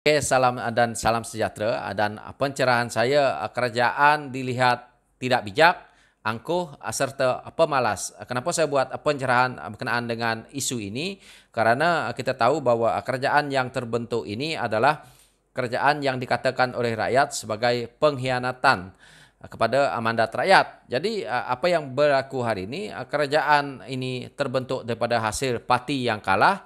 Oke, salam dan salam sejahtera. Dan pencerahan saya, kerajaan dilihat tidak bijak, angkuh, serta pemalas. Kenapa saya buat pencerahan berkenaan dengan isu ini? Karena kita tahu bahwa kerajaan yang terbentuk ini adalah kerajaan yang dikatakan oleh rakyat sebagai pengkhianatan kepada mandat rakyat. Jadi apa yang berlaku hari ini, kerajaan ini terbentuk daripada hasil parti yang kalah,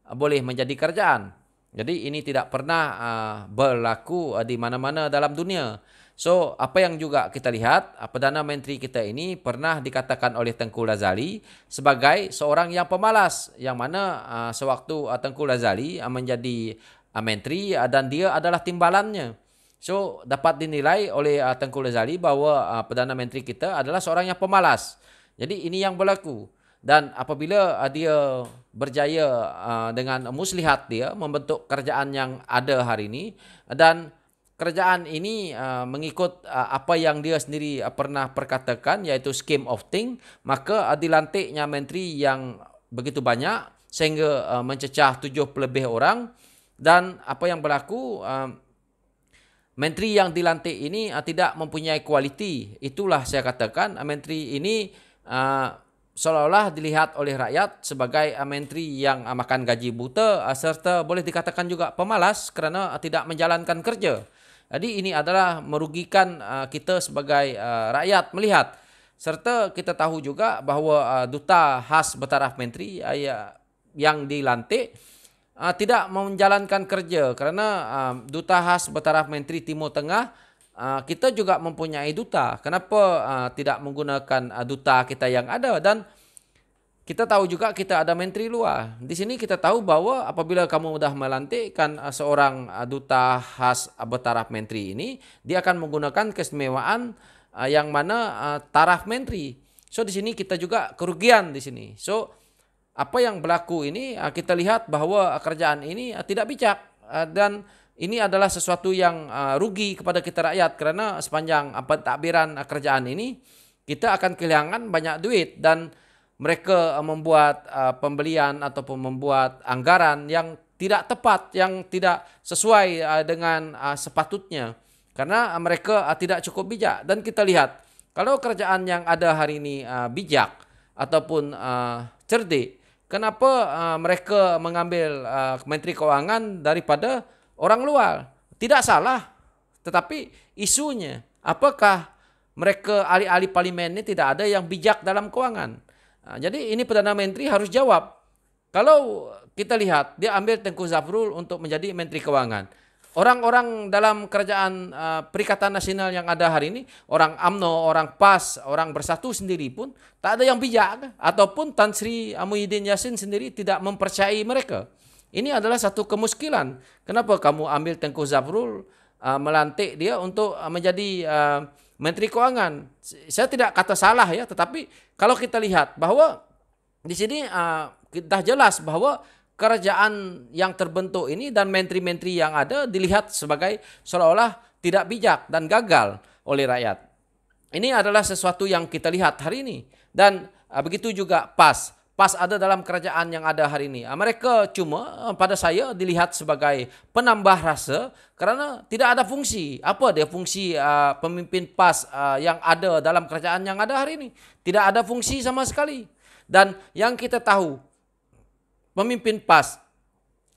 boleh menjadi kerajaan. Jadi ini tidak pernah berlaku di mana-mana dalam dunia. So, apa yang juga kita lihat, Perdana Menteri kita ini pernah dikatakan oleh Tengku Razali sebagai seorang yang pemalas. Yang mana sewaktu Tengku Razali menjadi menteri dan dia adalah timbalannya. So, dapat dinilai oleh Tengku Razali bahawa Perdana Menteri kita adalah seorang yang pemalas. Jadi ini yang berlaku. Dan apabila dia berjaya dengan muslihat dia membentuk kerajaan yang ada hari ini, dan kerajaan ini mengikut apa yang dia sendiri pernah perkatakan, iaitu scheme of thing, maka dilantiknya menteri yang begitu banyak sehingga mencecah 70 lebih orang. Dan apa yang berlaku, menteri yang dilantik ini tidak mempunyai kualiti. Itulah saya katakan menteri ini seolah-olah dilihat oleh rakyat sebagai menteri yang makan gaji buta, serta boleh dikatakan juga pemalas kerana tidak menjalankan kerja. Jadi ini adalah merugikan kita sebagai rakyat melihat. Serta kita tahu juga bahawa duta khas bertaraf menteri yang dilantik tidak menjalankan kerja kerana duta khas bertaraf menteri Timur Tengah, kita juga mempunyai duta. Kenapa tidak menggunakan duta kita yang ada? Dan kita tahu juga kita ada menteri luar. Di sini kita tahu bahawa apabila kamu sudah melantikkan seorang duta khas bertaraf menteri ini, dia akan menggunakan keistimewaan yang mana taraf menteri. So di sini kita juga kerugian di sini. So apa yang berlaku ini kita lihat bahawa kerajaan ini tidak bijak, dan ini adalah sesuatu yang rugi kepada kita rakyat kerana sepanjang pentadbiran kerajaan ini kita akan kehilangan banyak duit, dan mereka membuat pembelian ataupun membuat anggaran yang tidak tepat, yang tidak sesuai dengan sepatutnya karena mereka tidak cukup bijak. Dan kita lihat kalau kerajaan yang ada hari ini bijak ataupun cerdik, kenapa mereka mengambil Menteri Keuangan daripada orang luar? Tidak salah, tetapi isunya apakah mereka ahli-ahli parlimen ini tidak ada yang bijak dalam keuangan? Jadi ini Perdana Menteri harus jawab. Kalau kita lihat dia ambil Tengku Zafrul untuk menjadi Menteri Keuangan, orang-orang dalam kerajaan Perikatan Nasional yang ada hari ini, orang UMNO, orang PAS, orang Bersatu sendiri pun tak ada yang bijak, ataupun Tan Sri Muhyiddin Yassin sendiri tidak mempercayai mereka. Ini adalah satu kemuskilan. Kenapa kamu ambil Tengku Zafrul, melantik dia untuk menjadi Menteri Keuangan? Saya tidak kata salah ya, tetapi kalau kita lihat bahawa di sini dah jelas bahawa kerajaan yang terbentuk ini dan menteri-menteri yang ada dilihat sebagai seolah-olah tidak bijak dan gagal oleh rakyat. Ini adalah sesuatu yang kita lihat hari ini. Dan begitu juga PAS. PAS ada dalam kerajaan yang ada hari ini. Mereka cuma pada saya dilihat sebagai penambah rasa kerana tidak ada fungsi. Apa dia fungsi pemimpin PAS yang ada dalam kerajaan yang ada hari ini? Tidak ada fungsi sama sekali. Dan yang kita tahu, pemimpin PAS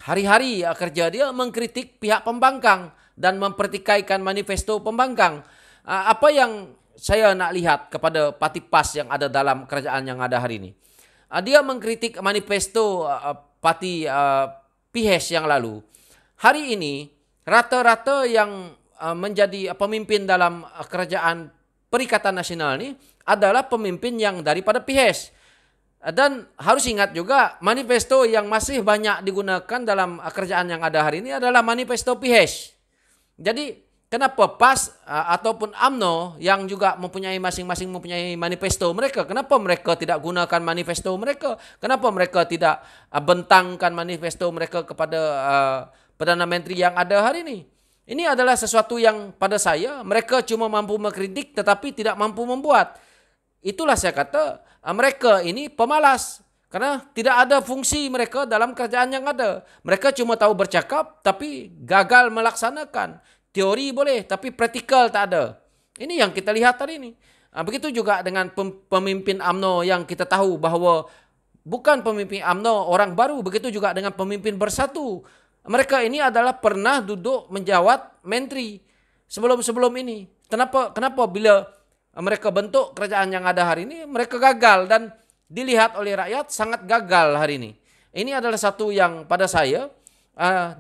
hari-hari kerja dia mengkritik pihak pembangkang dan mempertikaikan manifesto pembangkang. Apa yang saya nak lihat kepada parti PAS yang ada dalam kerajaan yang ada hari ini? Dia mengkritik manifesto parti PHS yang lalu. Hari ini rata-rata yang menjadi pemimpin dalam kerajaan Perikatan Nasional ini adalah pemimpin yang daripada PHS. Dan harus ingat juga manifesto yang masih banyak digunakan dalam kerajaan yang ada hari ini adalah manifesto PHS. Jadi kenapa PAS ataupun UMNO yang juga masing-masing mempunyai manifesto mereka, kenapa mereka tidak gunakan manifesto mereka? Kenapa mereka tidak bentangkan manifesto mereka kepada Perdana Menteri yang ada hari ini? Ini adalah sesuatu yang pada saya mereka cuma mampu mengkritik tetapi tidak mampu membuat. Itulah saya kata mereka ini pemalas. Karena tidak ada fungsi mereka dalam kerajaan yang ada. Mereka cuma tahu bercakap tapi gagal melaksanakan. Teori boleh tapi praktikal tak ada. Ini yang kita lihat hari ini. Begitu juga dengan pemimpin UMNO yang kita tahu bahawa bukan pemimpin UMNO orang baru. Begitu juga dengan pemimpin Bersatu. Mereka ini adalah pernah duduk menjawat menteri sebelum ini. Kenapa bila mereka bentuk kerajaan yang ada hari ini, mereka gagal dan dilihat oleh rakyat sangat gagal hari ini. Ini adalah satu yang pada saya,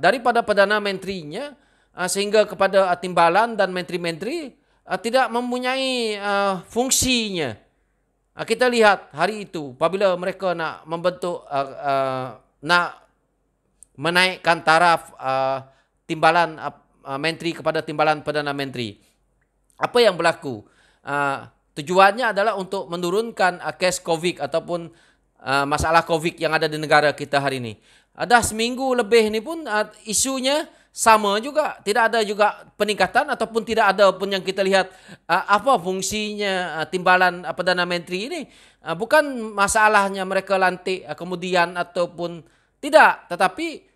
daripada Perdana Menterinya sehingga kepada timbalan dan menteri-menteri tidak mempunyai fungsinya. Kita lihat hari itu, apabila mereka nak membentuk, nak menaikkan taraf timbalan menteri kepada timbalan Perdana Menteri. Apa yang berlaku? Tujuannya adalah untuk menurunkan kes COVID ataupun masalah COVID yang ada di negara kita hari ini. Dah seminggu lebih ni pun isunya sama juga. Tidak ada juga peningkatan ataupun tidak ada pun yang kita lihat apa fungsinya timbalan Perdana Menteri ini. Bukan masalahnya mereka lantik kemudian ataupun tidak. Tetapi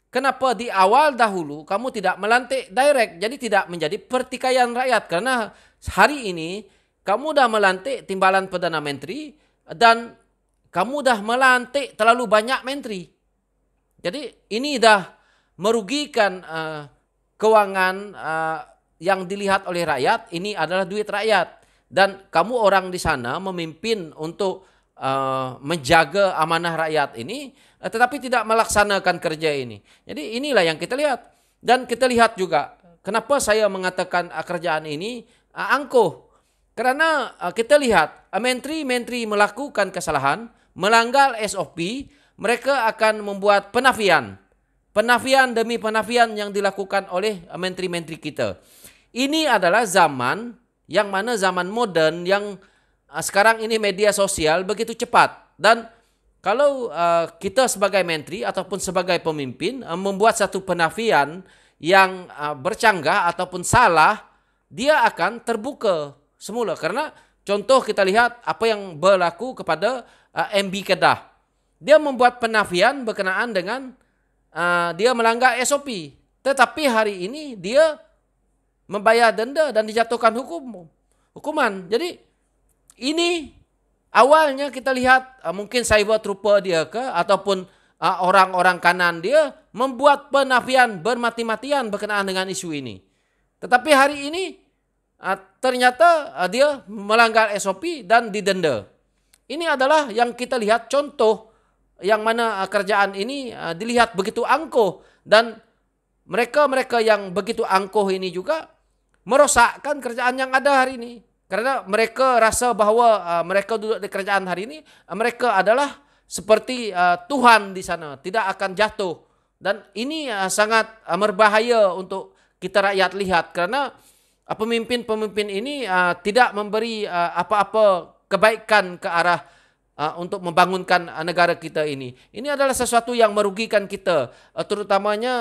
kenapa di awal dahulu kamu tidak melantik direct. Jadi tidak menjadi pertikaian rakyat. Karena hari ini kamu dah melantik timbalan Perdana Menteri dan kamu dah melantik terlalu banyak menteri. Jadi ini dah merugikan kewangan yang dilihat oleh rakyat. Ini adalah duit rakyat. Dan kamu orang di sana memimpin untuk menjaga amanah rakyat ini, tetapi tidak melaksanakan kerja ini. Jadi inilah yang kita lihat. Dan kita lihat juga kenapa saya mengatakan kerjaan ini angkuh. Karena kita lihat menteri-menteri melakukan kesalahan, melanggar SOP, mereka akan membuat penafian. Penafian demi penafian yang dilakukan oleh menteri-menteri kita. Ini adalah zaman yang mana zaman moden yang sekarang ini media sosial begitu cepat. Dan kalau kita sebagai menteri ataupun sebagai pemimpin membuat satu penafian yang bercanggah ataupun salah, dia akan terbuka semula. Karena contoh kita lihat apa yang berlaku kepada MB Kedah. Dia membuat penafian berkenaan dengan dia melanggar SOP. Tetapi hari ini dia membayar denda dan dijatuhkan hukuman. Jadi ini awalnya kita lihat mungkin cyber trooper dia ke ataupun orang-orang kanan dia membuat penafian bermati-matian berkenaan dengan isu ini. Tetapi hari ini ternyata dia melanggar SOP dan didenda. Ini adalah yang kita lihat contoh yang mana kerjaan ini dilihat begitu angkuh. Dan mereka-mereka yang begitu angkuh ini juga merosakkan kerjaan yang ada hari ini. Karena mereka rasa bahawa mereka duduk di kerajaan hari ini, mereka adalah seperti Tuhan di sana, tidak akan jatuh. Dan ini sangat berbahaya untuk kita rakyat lihat. Karena pemimpin-pemimpin ini tidak memberi apa-apa kebaikan ke arah untuk membangunkan negara kita ini. Ini adalah sesuatu yang merugikan kita. Terutamanya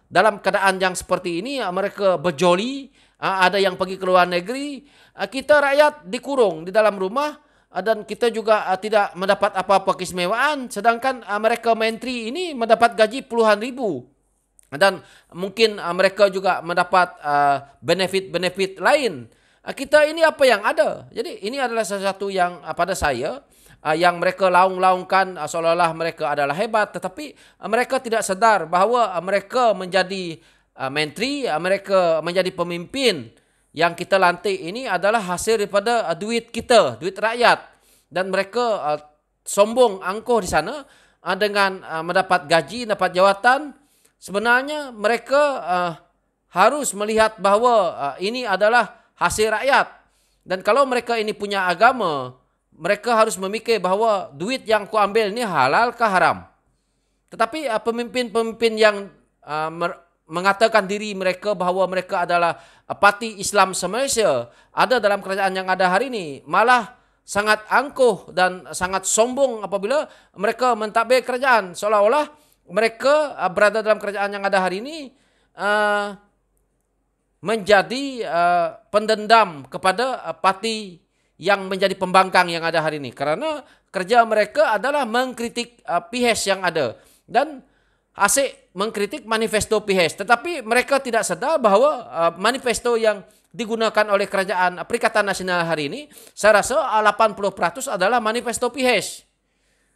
dalam keadaan yang seperti ini, mereka berjoli, ada yang pergi ke luar negeri. Kita rakyat dikurung di dalam rumah dan kita juga tidak mendapat apa-apa keistimewaan. Sedangkan mereka menteri ini mendapat gaji puluhan ribu. Dan mungkin mereka juga mendapat benefit-benefit lain. Kita ini apa yang ada. Jadi ini adalah sesuatu yang pada saya yang mereka laung-laungkan seolah-olah mereka adalah hebat. Tetapi mereka tidak sedar bahawa mereka menjadi menteri, mereka menjadi pemimpin yang kita lantik ini adalah hasil daripada duit kita, duit rakyat. Dan mereka sombong angkuh di sana dengan mendapat gaji, dapat jawatan. Sebenarnya mereka harus melihat bahawa ini adalah hasil rakyat. Dan kalau mereka ini punya agama, mereka harus memikir bahawa duit yang ku ambil ini halal ke haram. Tetapi pemimpin-pemimpin yang mengatakan diri mereka bahawa mereka adalah parti Islam se-Malaysia ada dalam kerajaan yang ada hari ini, malah sangat angkuh dan sangat sombong apabila mereka mentadbir kerajaan. Seolah-olah mereka berada dalam kerajaan yang ada hari ini menjadi pendendam kepada parti yang menjadi pembangkang yang ada hari ini. Karena kerja mereka adalah mengkritik PIHES yang ada. Dan asik mengkritik manifesto PIHES. Tetapi mereka tidak sadar bahwa manifesto yang digunakan oleh kerajaan Perikatan Nasional hari ini, saya rasa 80% adalah manifesto PIHES.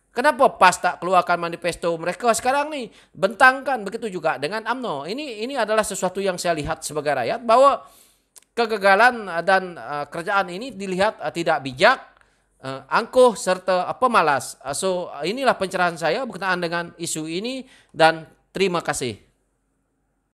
Kenapa PAS tak keluarkan manifesto mereka sekarang nih? Bentangkan, begitu juga dengan UMNO. Ini adalah sesuatu yang saya lihat sebagai rakyat, bahwa kegagalan dan kerajaan ini dilihat tidak bijak, angkuh serta pemalas. So inilah pencerahan saya berkenaan dengan isu ini, dan terima kasih.